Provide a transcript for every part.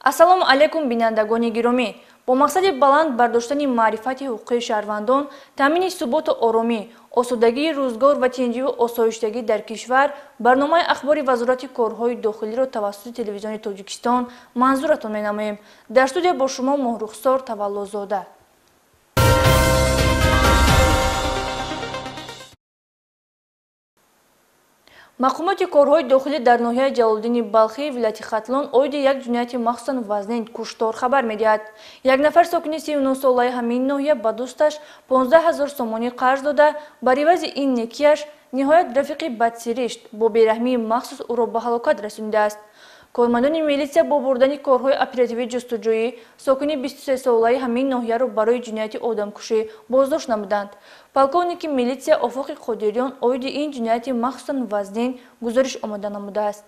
ассалому алейкум бинандагони гиромӣ. бо мақсади баланд бардоштани маърифати ҳуқуқи шаҳрвандон, таъмини суботу оромӣ, осудагии рӯзгор ва тинҷиву осоиштагӣ дар кишвар, барномаи ахбори Вазорати корҳои дохилиро тавассути телевизиони Тоҷикистон манзуратон менамоем. Дар студия бо шумо Моҳрухсор Таваллузода. мақомоти корҳои дохилӣ дар ноҳияи Ҷалолиддини Балхи, вилояти Хатлон оиди як ҷинояти махсусан вазнин куштор хабар медиҳад. Як нафар сокини 39 солаи ҳамин ноҳия ба дӯсташ 15 000 сомонӣ қарз дода, бар ивази ин некияш ниҳоят рафиқи бадсиришт бо бераҳмии махсус ӯро ба ҳалокат расонидааст. Кормандони милитсия бо бурдани корҳои оперативии ҷустуҷӯӣ сокини 23 солаи ҳамин ноҳияро барои ҷинояти одамкушӣ боздошт намуданд. Полковники милитсия Офоқи Қодириён оиди ин ҷинояти махсусан вазнин гузориш омода намудааст.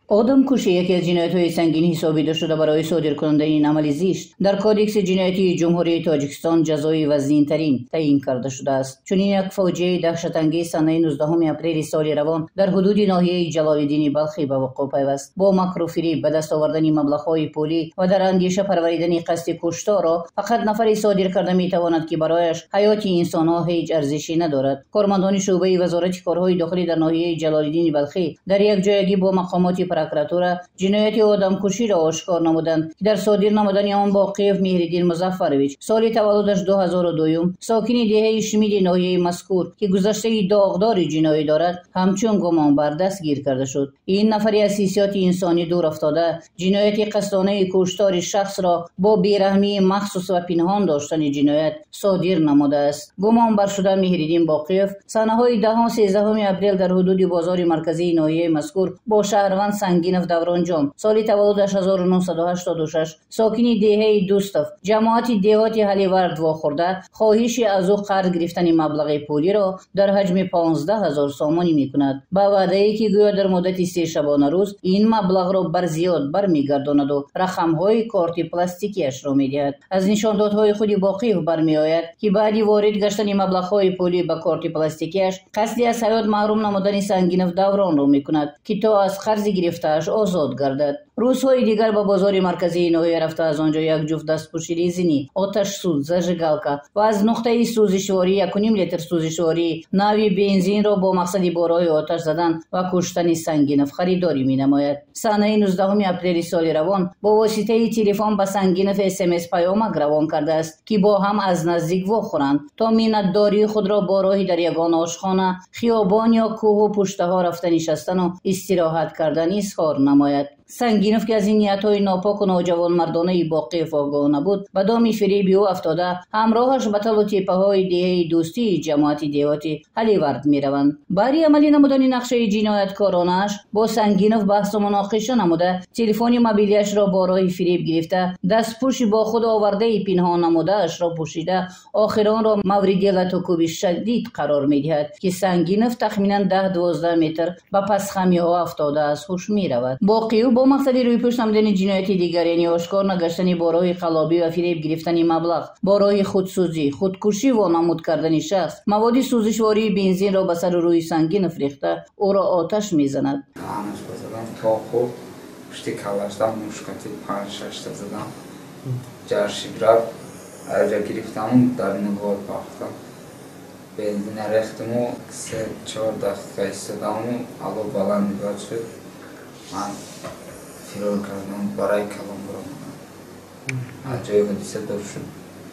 Одамкушӣ яке аз ҷиноятҳои сангин ҳисобида шуда барои содиркунандаи ин амали зишт дар кодекси ҷиноятии ҷумҳурии Тоҷикистон ҷазои вазнинтарин таъин карда шудааст. Чунин як фоҷиаи даҳшатангез санаи 19 апрели соли равон дар ҳудуди ноҳияи Ҷалолиддини Балхӣ ба вуқӯъ пайваст. Бо макру фириб ба даст овардани маблағҳои пулӣ ва дар андеша парваридани қасди кушторо фақат нафаре содир карда метавонад, ки барояш ҳаёти инсонҳо ҳеҷ арзишӣ надорад. Кормандони шӯъбаи Вазорати корҳои дохилӣ дар ноҳияи Ҷалолиддини Балхӣ дар якҷоягӣ бо мақомоти прокуратура ҷинояти одамкуширо ошкор намуданд, ки дар содир намудани он Боқиев Меҳриддин Музаффарович соли таваллудаш 2002 сокини деҳаи Шимиди ноҳияи мазкур, ки гузаштаи доғдори ҷиноӣ дорад, ҳамчун гумонбар дастгир карда шуд. Ин нафари аз ҳиссиёти инсонӣ дур афтода ҷинояти қасдонаи куштори шахсро бо бераҳмии махсус ва пинҳон доштани ҷиноят содир намудааст. Гумонбар шуда Меҳриддин Боқиев санаҳои 10-13 апрел дар ҳудуди бозори марказии ноҳияи мазкур бо шаҳрванд Сангинов Давронҷон соли таваллудаш 1986 сокини деҳаи Дустов ҷамоати деҳоти Ҳаливард вохӯрда хоҳиши аз ӯ қарз гирифтани маблағи пулиро дар ҳаҷми 15 000 сомонӣ мекунад, ба ваъдае ки гӯё дар муддати 3 шабона рӯз ин маблағро барзиёд бармегардонаду рақамҳои корти пластикиашро медиҳад. Аз нишондодҳои худи Боқиев бармеояд, ки баъди ворид гаштани маблағҳои пулӣ ба корти пластикиаш қасди аз ҳаёт маҳрум намудани Сангинов Давронро мекунад, ки то аз қарзи гирифтааш озод гардад. Рӯзҳои дигар ба бозори марказии ноҳия рафта аз онҷо як ҷуфт дастпӯши резинӣ, оташсӯз, зажигалка ва аз нуқтаи сӯзишворӣ 1,5 литр сӯзишвории нави бензинро бо мақсади борои оташ задан ва куштани Сангинов харидорӣ менамояд. Санаи 19 апрели соли равон бо воситаи телефон ба Сангинов СМС паёмак равон кардааст, ки бо ҳам аз наздик вохӯранд, то миннатдории худро бо роҳи дар ягона ошхона, хиёбон ё кӯҳу пуштаҳо рафта нишастану истироҳат кардан изҳор намояд. Сангинов, ки аз ин ниятҳои нопоку ноҷавонмардонаи Боқиев огоҳ набуд, ба доми фиреби ӯ афтода ҳамроҳаш ба талу теппаҳои деҳаи Дӯстии ҷамоати деҳоти Ҳаливард мераванд. Баъди амалӣ намудани нақшаи ҷинояткоронааш бо Сангинов баҳсу муноқиша намуда, телефони мобилияшро бо роҳи фиреб гирифта, дастпӯши бо худ овардаи пинҳон намудаашро пӯшида, охир онро мавриди латукуби шадид қарор медиҳад, ки Сангинов тахминан 10-12 метр ба пасхамиҳо афтода аз ҳуш меравад. Боқиев бо мақсади рӯйпӯш намудани ҷинояти дигар, яъне ошкор нагаштани бо роҳи қаллобӣ ва фиреб гирифтани маблағ, бо роҳи худсӯзӣ, худкушӣ вонамуд кардани шахс, маводи сӯзишвории бензинро ба сару рӯи Сангинов рехта, ӯро оташ мезанад. пушти калаштам мушкати 5-6 задам, ҷаршиб рафт, аҷа гирифтам, дар нигоҳ бахтам, бензин рехтаму 3-4 дақиқа истодаму алло баланд нигоҳ шуд. Ман фирор кардам, барои калон буромадам. аз ҷои ҳодиса дур шуд.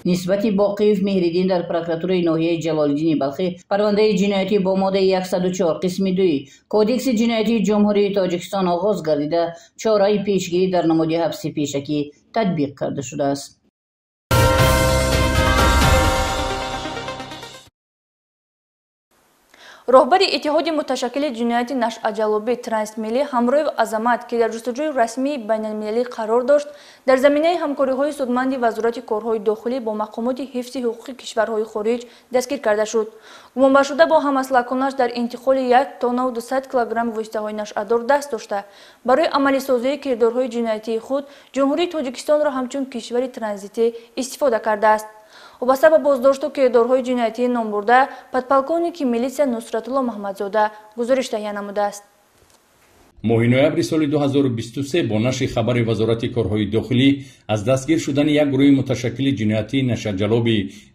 нисбати Боқиев Меҳриддин дар прокуратураи ноҳияи Ҷалолиддини Балхӣ парвандаи ҷиноятӣ бо моддаи 104 қисми 2 Кодекси ҷиноятии ҷумҳурии Тоҷикистон оғоз гардида, чораи пешгирӣ дар намуди ҳабси пешакӣ татбиқ карда шудааст. роҳбари иттиҳоди муташаккили ҷинояти нашъаҷалобӣ Трансмилӣ Ҳамроев Азамат, ки дар ҷустуҷӯи расмии байналмилалӣ қарор дошт, дар заминаи ҳамкориҳои судманди Вазорати корҳои дохилӣ бо мақомоти ҳифзи ҳуқуқи кишварҳои хориҷ дастгир карда шуд. Гумонбаршуда бо ҳамаслаконаш дар интиқоли 1 тонна 200 килограмми воситаҳои нашъадор даст дошта, барои амалисозии кирдорҳои ҷиноятии худ ҷумҳурии Тоҷикистонро ҳамчун кишвари транзитӣ истифода кардааст. вобаста ба боздошту кирдорҳои ҷиноятии номбурда подполковники милитсия Нусратулло Маҳмадзода гузориш таҳия намудааст. ماه نوامبر سال 2023 با نشر خبر وزارت کارهای داخلی از دستگیر شدن یک گروه متشکل جنایتی نشرجلاب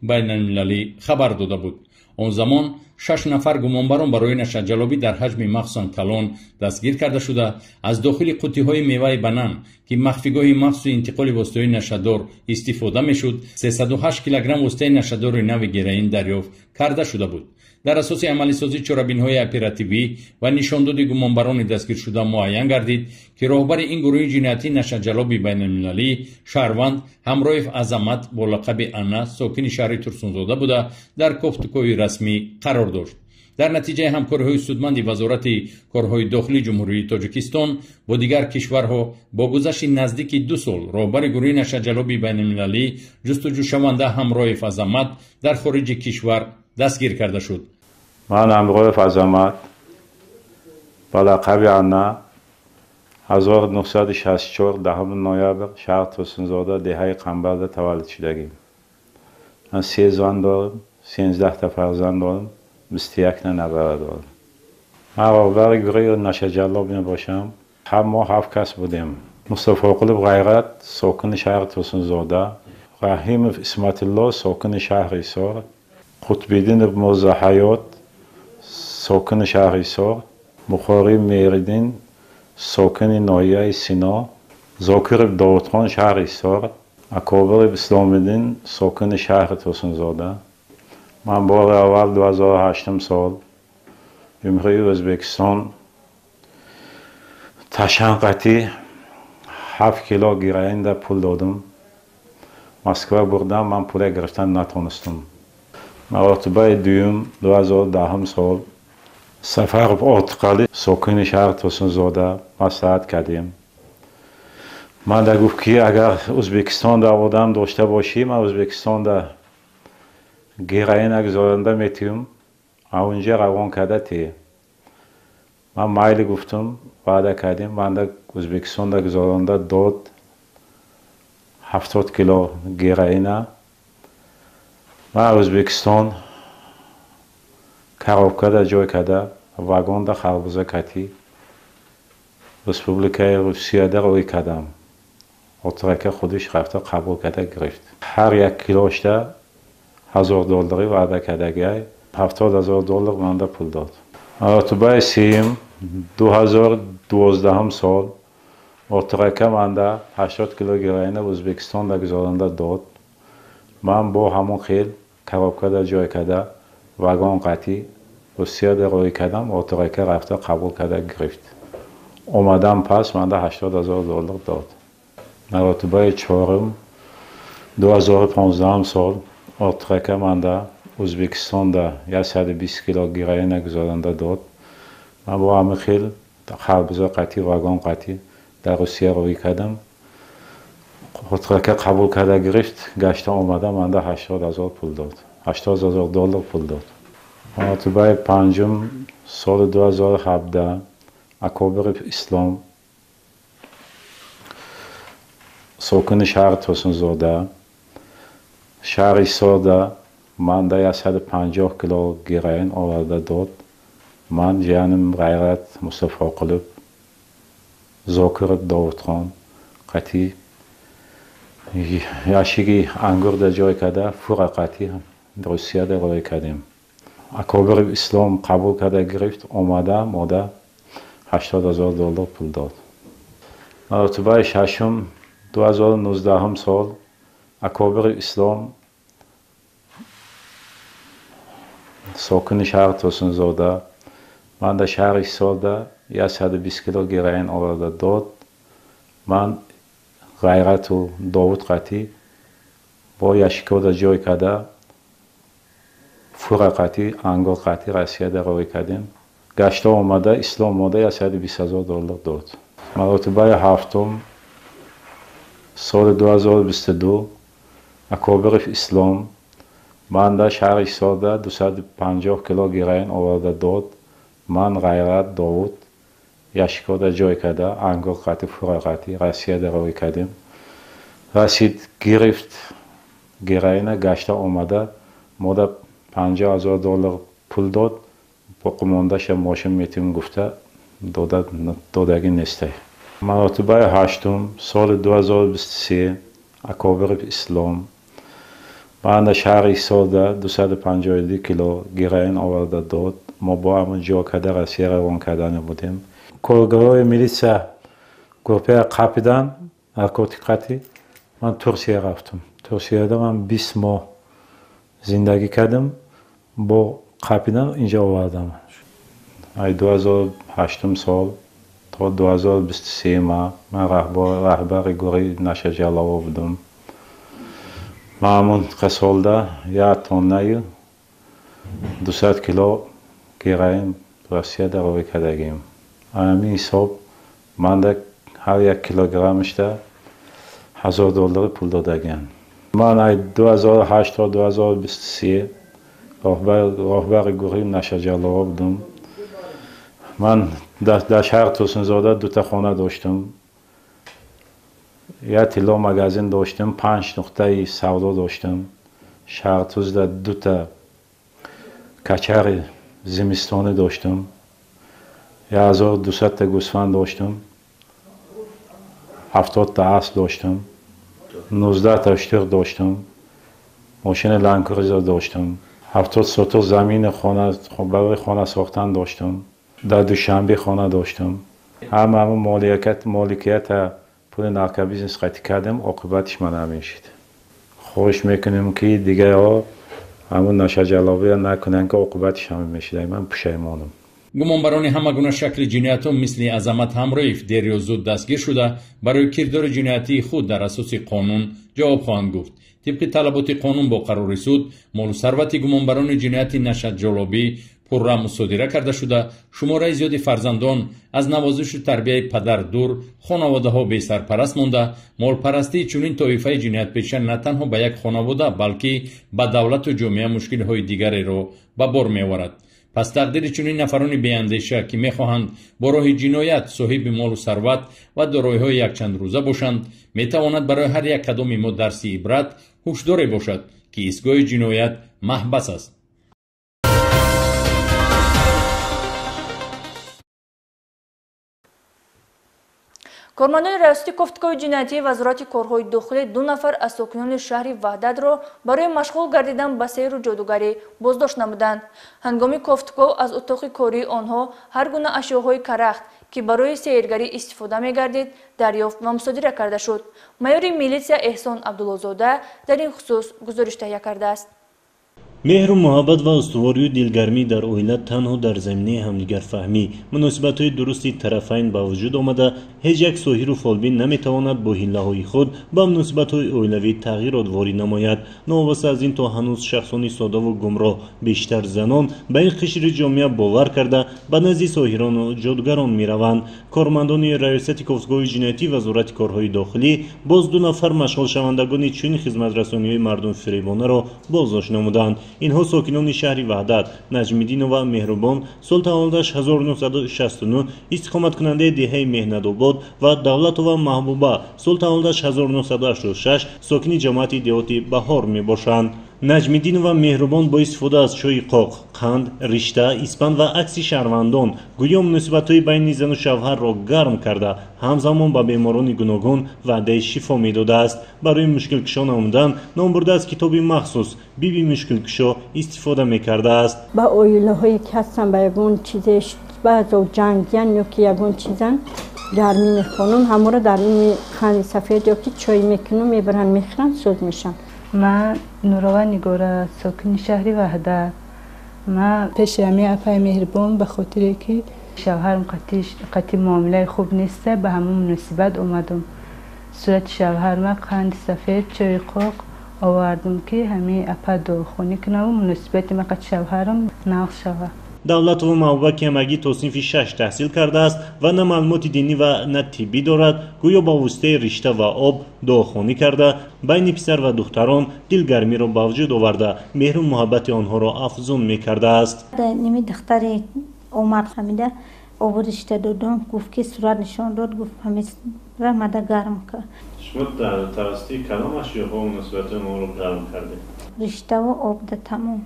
بین المللی خبر داده بود. آن زمان 6 نفر گمانبران برای نشرجلابی در حجم مخزن کلان دستگیر کرده شده از داخل قوطی های میوه بنان که مخفیگاه مخصوص انتقال وسایل نشادار استفاده میشد 308 کیلوگرم وسایل نشادار نو گرین دریافت کرده شده بود. در اساس عملی سازی چاره‌بین‌های اپراتیوی و نشانداد گمانبران دستگیر شده معین گردید که راهبر این گروه جنایتی نشرجلاب بین المللی شهروند همراه عظمت با لقب انا ساکن شهر ترسونزاده بوده در گفتگوی رسمی قرار داشت. در نتیجه همکاری‌های سودمند وزارت کارهای داخلی جمهوری تاجیکستان با دیگر کشورها با گذشت نزدیک 2 سال راهبر گروه نشرجلاب بین المللی جستجو شونده همراه عظمت در خارج کشور دستگیر کرده شد. من همراه عظمت با لقب انا 1964 دهم نوامبر شهر ترسونزاده دهه قنبرده تولد شدگیم. من 3 زن دارم، 13 تا فرزند دارم، 21 تا نوه دارم. من راهبر گروه نشرجلاب باشم. ما 7 کس بودیم. مصطفی قلب غیرت ساکن شهر ترسونزاده، رحیم اسمت الله ساکن شهر ایسار، قطبیدین موزه حیات ساکن شهر ایسار، بخاری میردین ساکن ناحیه سینا، زاکر داودخان شهر ایسار، اکابر اسلام‌الدین ساکن شهر ترسونزاده. من بار اول 2008 سال جمهوری ازبکستان تشنقتی 7 کیلو گیرین در پول دادم. مسکو بردم، من پول گرفتن نتونستم. مرتبه دوم 2010 سال سفر اتقالی ساکن شهر ترسونزاده مصلحت کردیم. من در گفت که اگر ازبکستان در آدم داشته باشی من ازبکستان در گیرین اگذارنده میتیم اونجا روان کرده تی. من مایل گفتم وعده کردیم. من در ازبکستان در گذارنده داد 70 کیلو گیرینه. من ازبکستان коробка در جای کرده واگن در خربوزه کتی رسپوبلیکای روسیه در روی کردم. اترک خودش رفته قبول کرده گرفت. هر 1 کیلوش در $1000 وعده کرده گی. $70,000 من در پول داد. مرتبه سیم 2012 سال اترک من در 80 کیلو گرین ازبکستان در گذارنده داد. من با همون خیل коробка در جای کرده واگن قطعی روسیه در روی کردم. اترک رفته قبول کرده گرفت. اومدم پس من در $80,000 داد. مرتبه چهارم 2015 سال اترک من در ازبکستان در 120 کیلو گرین گذارنده داد. من با همه خیل خربوزه قطعی واگن قطعی در روسیه روی کردم. اترک قبول کرده گرفت. گشته آمده من در $80,000 پول داد. $80,000 پول داد. مرتبه پنجم سال 2017 اکابر اسلام ساکن شهر ترسونزاده شهر ایسار من در 150 کیلو گیرین آورده داد. من جانم غیرت مصطفی قلب زاکر داودخان قطعی یاشیگی انگور در جای کرده فور قطعی روسیه در روی کردیم. اکابر اسلام قبول کرده گرفت. آمده ماده $80,000 پول داد. مرتبه ششم 2019 سال اکابر اسلام ساکن شهر ترسونزاده من در شهر ایسار 120 کیلو گیرین آورده داد. من غیرت و داود قطعی با یاشیکا در جای کرده فور قطعی انگور قطعی روسیه در روی کردیم. گشته آمده اسلام آمده $120,000 داد. مرتبه هفتم سال 2022 اکابر اسلام من در شهر ایسار 250 کیلو گیرین آورده داد. من غیرت داود یاشیکا در جای کرده انگور قطعی فور قطعی روسیه در روی کردیم. رسید گرفت گیرین گشته آمده ما $50,000 پول داد. با قماندش ماشین میتیم گفته دادگی نیسته. مراتبه هشتم سال 2023 اکابر اسلام بند شهر ایساده 252 کیلو گیرین آورده داد. ما با همون جا کده رسی روان کردن بودیم. کارگرای میلیسا گروپه قاپیدن نارکوتیکاتی من ترکیه رفتم. ترکیه من 20 ماه زندگی کردم با قاپیدن اینجا آوردم. 2008 سال تا 2023 من رهبر گروه نشر جلوه بودم. ما همون قسالده یک تانه 200 کیلو گیرین روسیه در روی کردگیم. همین حساب من هر یک کیلوگرمش ده $1000 پول دادگیم. من 2008 تا 2023 راهبر گروه نشر جلوه بودم. من در شهر توسنزاده 2 تا خانه داشتم. یک طلا مغازین داشتم. 5 نقطه سودا داشتم. شهر توسنزاده 2 تا کچر زمستانی داشتم. 1200 تا گوسفند داشتم. 70 تا اسب داشتم. 19 تا اشتر داشتم. ماشین لندکروزر داشتم. 70 سوتو زمین خانه برای خانه ساختن داشتم. در دوشنبه خانه داشتم. همه مالکیت پول نرکه بیزنس قطعی کردم. عاقبتش من همین شد. خواهش میکنیم که دیگه ها همون نشر جلوه نکنن که عاقبتش همین میشه. من پشیمانم. گمانبران همگونه شکل جنایت‌ها مثل عظمت همرایف دیر یا زود دستگیر شده برای کردار جنایتی خود در اساس قانون جواب خواهند گفت. طبق طلبات قانون با قرار سود مال و ثروت گمانبران جنایت نشر جلوبی پرره مصادره کرده شده. شماره زیاد فرزندان از نوازش و تربیت پدر دور، خانواده ها بی سرپرست مانده. مال پرستی چنین طایفه جنایت پیشه نه تنها به یک خانواده بلکه به دولت و جامعه مشکل های دیگری را به بار می آورد. پس تقدیر چنین نفران بی اندیشه که می خواهند با راه جنایت صاحب مال و ثروت و دارایی های یک چند روزه باشند، می تواند برای هر یک قدم ما درس عبرت هوشدار باشد که ایستگاه جنایت محبس است. کارمندان ریاستی گفتگوی جنایتی وزارت کارهای داخلی 2 نفر از ساکنان شهر وحدت را برای مشغول گردیدن به سیر و جادوگری بازداشت نمودند. هنگام گفتگو از اتاق کاری آنها هر گونه اشیاءهای کرخت که برای سیرگری استفاده می‌گردید دریافت و مصادره کرده شد. مایور میلیسیا احسان عبدالله‌زاده در این خصوص گزارش تهیه کرده است. مهر و محبت و استواری و دلگرمی در اویله تنها در زمینه همدیگر فهمی مناسبت‌های درستی طرفین با وجود آمده. هیچ یک ساحر و فالبین نمیتواند با حیله‌های خود با مناسبت‌های اویلوی تغییرات واری نماید. نوابسته از این تا هنوز شخصانی ساده و گمراه بیشتر زنان به این قشر جامعه باور کرده به نزد ساحران و جادوگران میروند. کارمندان ریاست گفتگوی جنایتی وزارت کارهای داخلی باز 2 نفر مشغول شوندگان چنین خدمت‌رسانی‌های مردم فریبانه را بازداشت نمودند. اینها ساکنان شهر وحدت نجمیدین و مهربان سال تولدش 1969 استقامت کننده دهه مهندآباد و دولت و محبوبه سال تولدش 1986 ساکن جماعت دیهاتی بهار می باشند. نجمیدین و مهربان با استفاده از چای قاق، قند، رشته، اسپند و عکس شهروندان گویا مناسبت‌های بین زن و شوهر را گرم کرده همزمان به بیماران گوناگون وعده شفا می‌داده است. برای مشکل کشا نمودن نام برده از کتاب مخصوص بیبی مشکل کشا استفاده می‌کرده است. با اویله‌هایی که هستن به یگون چیزش بعض و جنگیان یا که یگون چیزن گرمی می‌خونن همه را در این خند سفید یا که چای می‌کنن میبرن می‌خورن سود میشن. من نوروا نگاره ساکن شهر وحدت. من پیش امی اپای مهربان به خاطر که شوهرم قطعی معامله خوب نیسته به همون مناسبت اومدم. صورت شوهرم قند سفید چای قاق آوردم که همه اپا داروخانه کنه و مناسبت من قطع شوهرم نقص شود. دولت و محبوبه که همگی تا صنف 6 تحصیل کرده است و نه معلومات دینی و نه طبی دارد گویا با واسطه رشته و آب دعاخوانی کرده بین پسر و دختران دلگرمی را به وجود آورده مهر و محبت آنها را افزون می‌کرده است. نمی دختر عمر حمیده آب رشته دادم گفت که صورت نشان داد گفت همه را مده گرم کرد. شما در توسط کدام اشیاء مناسبت ما را گرم کرده؟ رشته و آب ده تمام.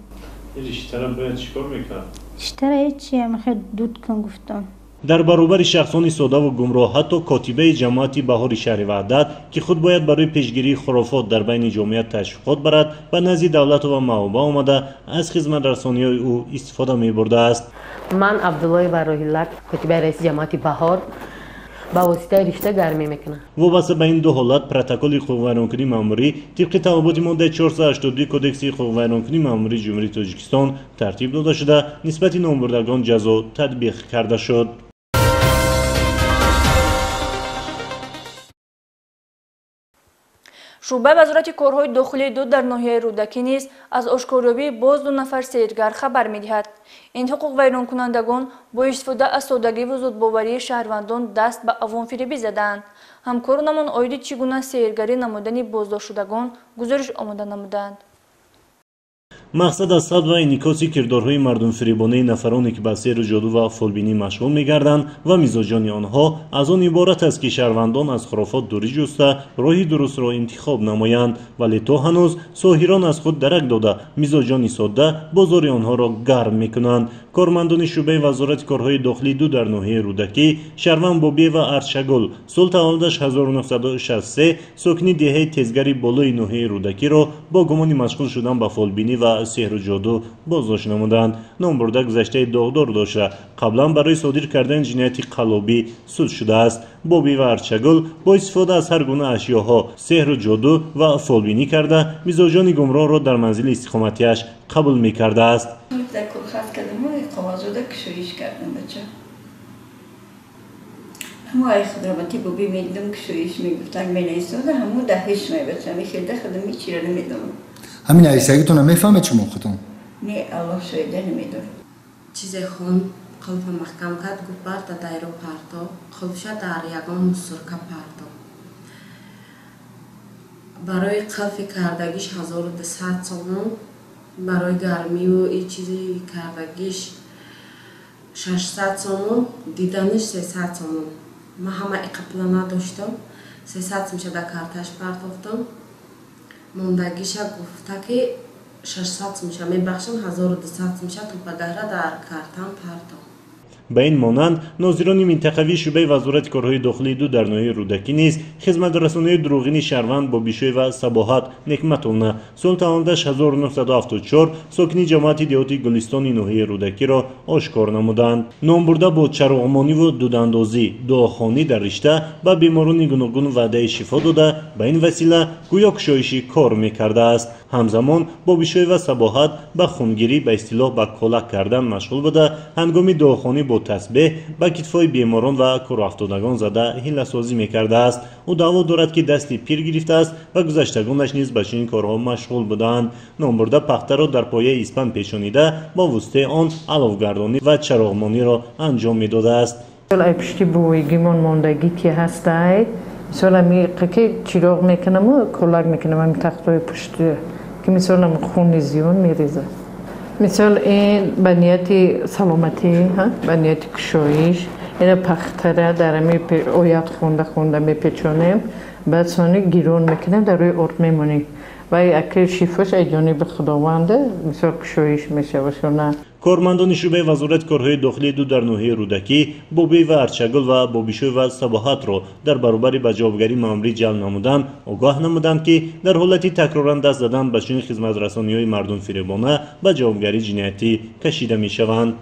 این رشته را باید چیکار می‌کرد؟ رشته را هیچی همه دود کن گفتم. در برابر شخصان ساده و گمراه حتی کاتبه جماعت بهار شهر وحدت که خود باید برای پیشگیری خرافات در بین جامعه تشویقات برد به نزد دولت و معابه آمده از خدمت رسانی او استفاده می برده است. من عبدالله براهیلک کاتبه رئیس جماعت بهار با واسطه رشته گرمی میکنم. وابسته به این دو حالت پروتکل حقوق ویرانکنی ماموری طبق طلبات ماده 482 کدکس حقوق ویرانکنی ماموری جمهوری تاجیکستان ترتیب داده شده نسبت نامبردگان جزا تطبیق کرده شد. شعبه وزارت کارهای داخلی دو در ناحیه رودکی نیز از اشکاریابی باز 2 نفر سیرگر خبر می‌دهد. این حقوق ویران کنندگان با استفاده از سادگی و زودباوری شهروندان دست به عوام‌فریبی زدند. همکارانمان آیدی چگونه سیرگری نمودن بازداشت شدگان گزارش آماده نمودند. مقصد از ثبت و انعکاس کردارهای مردم فریبانه نفرانی که به سحر جادو و فالبینی مشغول می‌گردند و مزاجان آنها از آن عبارت است که شهروندان از خرافات دوری جسته راهی درست را انتخاب نمایند، ولی تا هنوز ساحران از خود درک داده مزاجان ساده بازار آنها را گرم می‌کنند. کارمندان شعبه وزارت کارهای داخلی دو در ناحیه رودکی شهروند بابی و ارچگل سال تولدش 1963 ساکن دهه تزگری بالای ناحیه رودکی را با گمان مشغول شدن به فالبینی و سحر و جادو بازداشت نمودند. نامبرده گذشته داغدار داشته قبلا برای صادر کردن جنایت قلابی سود شده است. بابی و ارچگل با استفاده از هر گونه اشیاها سحر و جادو و فالبینی کرده مزاجان گمراه را در منزل استقامتیش قبول می کرده است. در کلخست کردم و قوازوده کشویش کردم بچه همه های خدمتی بابی میدیدم کشویش میگفتن بینیستاده همه دهش میبترم میخیده خودم هیچی را نمیدونم. همین عیسیتون هم میفهمه چی موقعتون؟ نه الله شایده نمیدونم. چیز خون قلب محکم کرد گفت برد دایرو پرتو قلبش در یگان مسرکه پرتو برای قلب کردگیش 1200 سومون برای گرمی و این چیزی کردگیش 600 سومون دیدنش 300 سومون من همه قبلا نداشتم 300 میشه در کارتش پرتافتم موندگیش گفته که 600 میشه میبخشم 1200 میشه تو پدره در کارتم پرتافتم. به این مانند ناظران منطقوی شعبه وزارت کارهای داخلی دو در ناحیه رودکی نیز خدمت رسانی دروغین شهروند با بیشوی و صباحت نکمتونه سال تولدش 1974 ساکن جماعت دیهاتی گلستان ناحیه رودکی را آشکار نمودند. نامبرده با چراغمانی و دوداندازی دعاخوانی در رشته به بیماران گوناگون وعده شفا داده به این وسیله گویا کشایشی کار میکرده است. همزمان با بیشوی و صباحت به خونگیری به اصطلاح به کلک کردن مشغول بوده هنگام دعاخوانی با تسبیح به کتفای بیماران و کرافتادگان زده حیله سازی میکرده است. او دعوا دارد که دستی پیر گرفته است و گذشتگانش نیز به چنین کارها مشغول بودند. نامبرده پخته را در پایه اسپند پیچانیده با واسطه آن علافگردانی و چراغمانی را انجام میداده است. ای پشتی بویگیمون موندگی که هسته مثلا که چراغ میکنم و کلاک میکنم همین تختای پشتی که مثلا خون زیون میریزه. مثال این بنیت سلامتی بنیت کشایش این پختره در همی آیت خونده میپیچونیم بعد سانی گیرون میکنیم در روی ارد میمونیم و اکر شیفش ای جانب خداونده مثال کشایش میشه و نه. کارمندان شعبه وزارت کارهای داخلی دو در ناحیه رودکی بابی و ارچگل و بابیشوی و صباحت را در برابر به جوابگری ماموری جلب نمودند آگاه نمودند که در حالتی تکرارا دست زدن به چنین خدمت رسانی‌های مردم فریبانه به جوابگری جنایتی کشیده میشوند.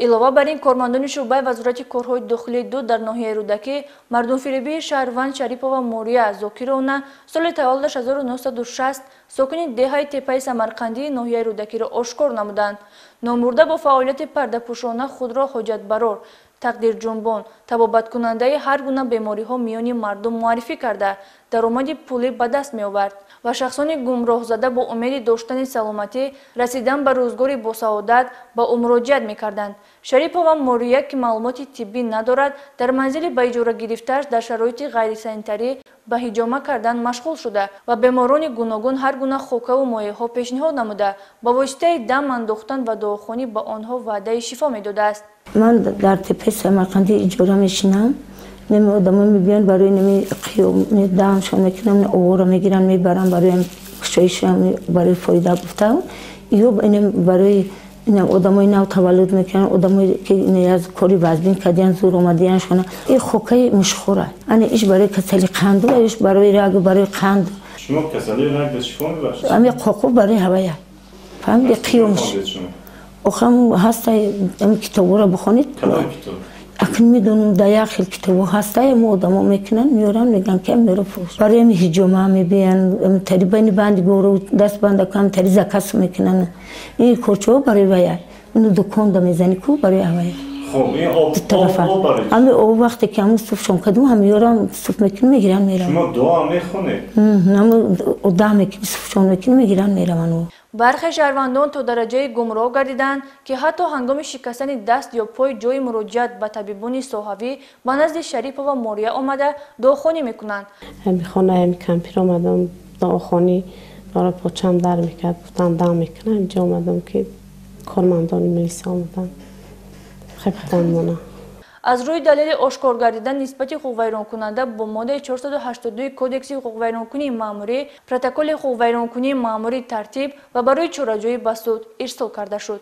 علاوه بر این کارمندان شعبه وزارت کارهای داخلی دو در ناحیه رودکی مردم فریبی شهروند شریپова موریا زاکیرونا سال تولدش 1960 ساکن دهه تپه سمرقندی ناحیه رودکی را آشکار نمودند. نامبرده با فعالیت پرده‌پوشانه خود را حاجت برار تقدیر جنبان طبابت کننده هر گونه بیماری ها میان مردم معرفی کرده درآمد پولی به دست می آورد و شخصان گمراه زده با امید داشتن سلامتی رسیدن به روزگاری با سعادت با او مراجعت می کردند. شریپова موریا که معلومات طبی ندارد در منزل به اجاره گرفته‌اش در شرایط غیر سانیتاری به حجامه کردن مشغول شده و بیماران گوناگون هر گونه خوکه و مایه ها پیشنهاد نموده با واسطه دم انداختن و دعاخوانی به آنها وعده شفا می داده است. من در تپه سمرقندی اجاره میشینم نمی آدم ها میبین برای نمی قیام دمشان میکنم اوورا میگیرن میبرن برای کشایش برای فایده گفتم یا اینم برای این آدمای نو تولد میکنن آدمایی که از کاری وزبین کردن زور اومدیانش کنن این خوکه مشخوره یعنی ایش برای کسلی قند و ایش برای رگ برای قند شما کسلی رگ شما میباشید امی خوکو برای هوایه فهم قیامش آخرم هست این کتابو را بخونید کدام کتاب اکن میدونم دایاخل کتابو هست ام آدما میکنن میارن میگن که میره فروش برای ام هجوما میبین تریبانی بند گورو دست بند کم تری زکاس میکنن این کوچو برای ویا اینو دکان دا میزنی کو برای هوای خب این آب برای اما او وقتی که همون صف شون کدوم هم میارن صف میکنن میگیرن میرن شما دعا میخونید هم دعا میکنن صف شون میکنن میگیرن میرن برخی شهروندان تا درجه گمراه گردیدند که حتی هنگام شکستن دست یا پای جای مراجعت به طبیبان صحوی به نزد شریف و موریا آمده دعاخوانی میکنند. به خانه کمپیر آمدم دعاخوانی داره پاچم در میکرد گفتم دعا میکنم اینجا آمدم که کارمندان ملیس آمدن خیلی مونه. از روی دلیل آشکار گردیدن نسبت حقوق ویران کننده با ماده 482 کودکس حقوق ویرانکنی ماموری پروتکل حقوق ویرانکنی ماموری ترتیب و برای چاره‌جویی به سود ارسال کرده شد.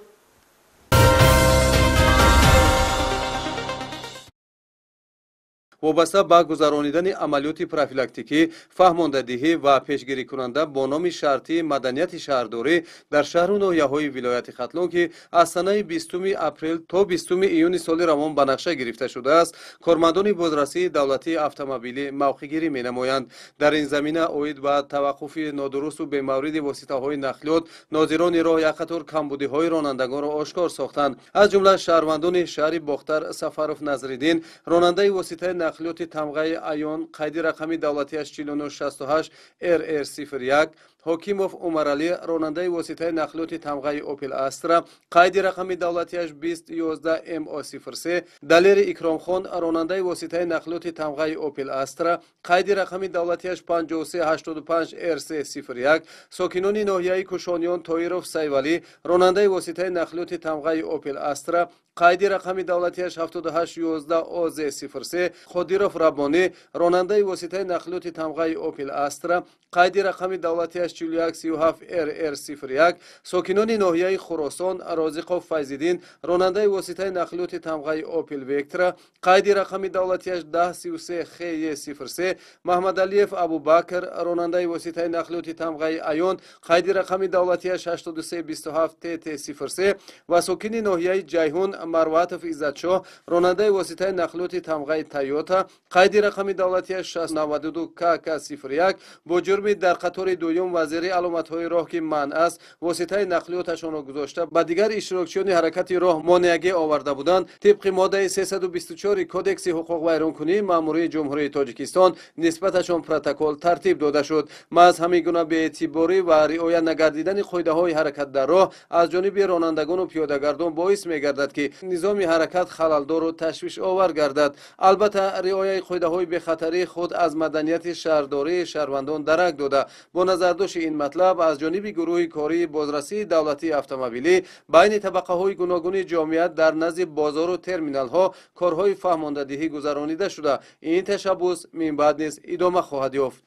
وابسته به گذرانیدن عملیات پروفیلاکتیکی فهماندهی و پیشگیری کننده با نام شرطی مدنیت شهرداری در شهر و ناحیه‌های ولایت ختلون که از سنه 20 اپریل تا 20 ایون سال روان به نقشه گرفته شده است کارمندان بازرسی دولتی اتومبیلی موقع‌گیری می‌نمایند. در این زمینه اوید به توقف نادرست و بی‌مورد واسطه‌های نقلیات ناظران راه یک قطار کمبودی‌های رانندگان را آشکار ساختند. از جمله شهروندان شهر باختر سفرов نظرالدین راننده واسطه نقلیات تمغه ایون قید رقمی دولتیش 4968 RR01 حکیموف عمرعلی راننده واسطه نقلیات تمغه اوپل استرا قید رقمی دولتیش 2011 MO03 دلیر اکرام خان راننده واسطه نقلیات تمغه اوپل استرا قید رقمی دولتیش 5385 RC01 ساکنان ناحیه کوشانیان طاهرов سیولی راننده واسطه نقلیات تمغه اوپل استرا قید رقمی دولتیش 7811 OZ03 خودیروف ربانی راننده واسطه نقلیات تمغه اوپل استرا قید رقمی دولتیش 4137 RR01 ساکنان ناحیه خراسان رازقov فیض‌الدین راننده واسطه نقلیات تمغه اوپل وکترا قید رقمی دولتیش 1033 خ03 محمد علیف ابوبکر راننده واسطه نقلیات تمغه ایون قید رقمی دولتیش 8327 TT03 و ساکن ناحیه جیهون مروتов عزتشاه راننده واسطه نقلیات تمغه تویوتا قید رقمی دولتیش 692 KK01 با جرم در قطار دوم وزیر علامت‌های راه که منع است واسطه نقلیاتشان را گذاشته به دیگر اشتراکچیان حرکت راه مانعگی آورده بودند طبق ماده 324 کودکس حقوق ویرانکنی ماموری جمهوری تاجیکستان نسبتشان پروتکل ترتیب داده شد. محض همین گونه بی‌اعتباری و رعایت نگردیدن قاعده‌های حرکت در راه از جانب رانندگان و پیاده‌گردان باعث می‌گردد که نظام حرکت خللدار و تشویش آور گردد. البته رعایت قاعده‌های بخطری خود از مدنیت شهرداری شهروندان درک داده. با نظرداشت این مطلب از جانب گروه کاری بازرسی دولتی اتومبیلی بین طبقه‌های گوناگون جامعه در نزد بازار و ترمینال‌ها کارهای فهماندهی گذرانیده شده. این تشبث من بعد نیز ادامه خواهد یافت.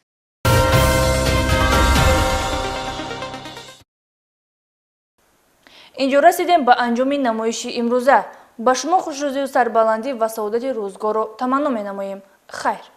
اینجا رسیدیم به انجام نمایش امروزه. با شما خوشروزی و سربلندی و سعادت روزگار رو تمنا می‌نماییم. خیر.